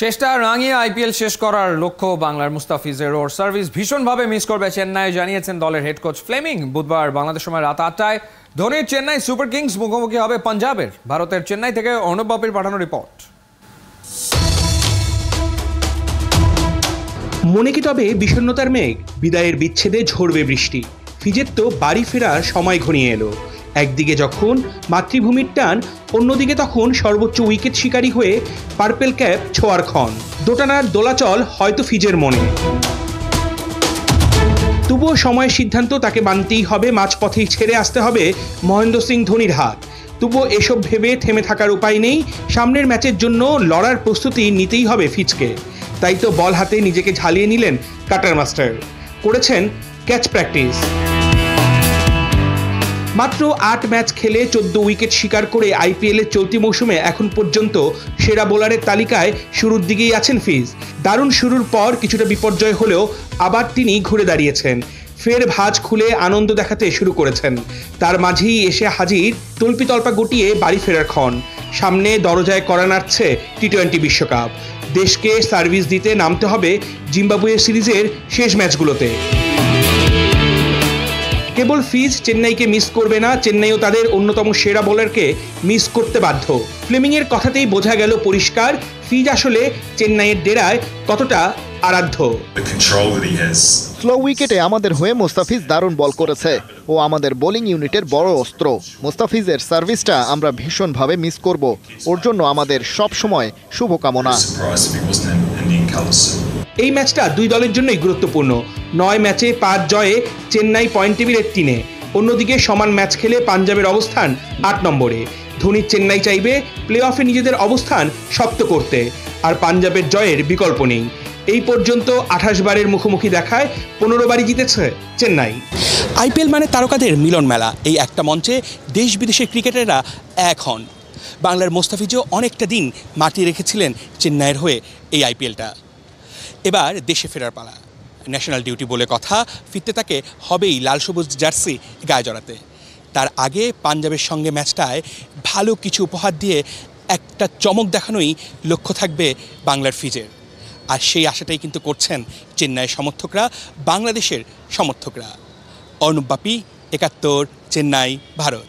শেষটা রাঙিয়ে আইপিএল শেষ করার লক্ষ্য বাংলার মুস্তাফিজের। ওর সার্ভিস ভীষণভাবে মিস করবে চেন্নাই জানিয়েছেন দলের হেড কোচ ফ্লেমিং। বুধবার বাংলাদেশ সময় রাত 8টায় ধোনির চেন্নাই সুপার কিংস মুখোমুখি হবে পাঞ্জাবের। ভারতের চেন্নাই থেকে অর্ণব বাপির পাঠানো রিপোর্ট। মনে কি তবে বিষণ্ণতার মেঘ? বিদায়ের বিচ্ছেদে ঝরবে বৃষ্টি। ফিজের তো বাড়ি ফেরার সময় ঘনিয়ে এলো। একদিকে যখন মাতৃভূমির টান, অন্যদিকে তখন সর্বোচ্চ উইকেট শিকারী হয়ে পার্পেল ক্যাপ ছোঁয়ার ক্ষণ। দোটানার দোলাচল হয়তো ফিজের মনে। তবুও সময়ের সিদ্ধান্ত তাকে মানতেই হবে, মাঝপথেই ছেড়ে আসতে হবে মহেন্দ্র সিং ধোনির হাত। তবুও এসব ভেবে থেমে থাকার উপায় নেই। সামনের ম্যাচের জন্য লড়ার প্রস্তুতি নিতেই হবে ফিজকে। তাই তো বল হাতে নিজেকে ঝালিয়ে নিলেন কাটার মাস্টার। করেছেন ক্যাচ প্র্যাকটিস। মাত্র 8 ম্যাচ খেলে 14 উইকেট শিকার করে আইপিএলের চলতি মৌসুমে এখন পর্যন্ত সেরা বোলারের তালিকায় শুরুর দিকেই আছেন ফিজ। দারুণ শুরুর পর কিছুটা বিপর্যয় হলেও আবার তিনি ঘুরে দাঁড়িয়েছেন। ফের ভাঁজ খুলে আনন্দ দেখাতে শুরু করেছেন। তার মাঝেই এসে হাজির তল্পিতল্পা গুটিয়ে বাড়ি ফেরার ক্ষণ। সামনে দরজায় কড়া নাড়ছে টি-20 বিশ্বকাপ। দেশকে সার্ভিস দিতে নামতে হবে জিম্বাবুয়ে সিরিজের শেষ ম্যাচগুলোতে। কেবল ফিজ চেন্নাইকে মিস করবে না, চেন্নাইও তাদের অন্যতম সেরা বোলারকে মিস করতে বাধ্য। ফ্লেমিংয়ের কথাতেই বোঝা গেল পরিষ্কার, ফিজ আসলে চেন্নাইয়ের ডেরায় কতটা আরাধ্য। স্লো উইকেটে আমাদের হয়ে মুস্তাফিজ দারুণ বল করেছে। ও আমাদের বোলিং ইউনিটের বড় অস্ত্র। মুস্তাফিজের সার্ভিসটা আমরা ভীষণভাবে মিস করব। ওর জন্য আমাদের সব সময় শুভকামনা। এই ম্যাচটা দুই দলের জন্যই গুরুত্বপূর্ণ। 9 ম্যাচে 5 জয়ে চেন্নাই পয়েন্ট টেবিলের 3-এ। অন্যদিকে সমান ম্যাচ খেলে পাঞ্জাবের অবস্থান 8 নম্বরে। ধোনির চেন্নাই চাইবে প্লে অফে নিজেদের অবস্থান শক্ত করতে, আর পাঞ্জাবের জয়ের বিকল্প নেই। এই পর্যন্ত 28 বারের মুখোমুখি দেখায় 15 বারই জিতেছে চেন্নাই। আইপিএল মানে তারকাদের মিলন মেলা। এই একটা মঞ্চে দেশ বিদেশের ক্রিকেটাররা এক হন। বাংলার মুস্তাফিজও অনেকটা দিন মাতিয়ে রেখেছিলেন চেন্নাইয়ের হয়ে এই আইপিএলটা। এবার দেশে ফেরার পালা। ন্যাশনাল ডিউটি বলে কথা, ফিরতে তাকে হবেই লাল সবুজ জার্সি গায়ে জড়াতে। তার আগে পাঞ্জাবের সঙ্গে ম্যাচটায় ভালো কিছু উপহার দিয়ে একটা চমক দেখানোই লক্ষ্য থাকবে বাংলার ফিজের। আর সেই আশাটাই কিন্তু করছেন চেন্নাইয়ের সমর্থকরা, বাংলাদেশের সমর্থকরা। অর্ণব বাপি, 71, চেন্নাই, ভারত।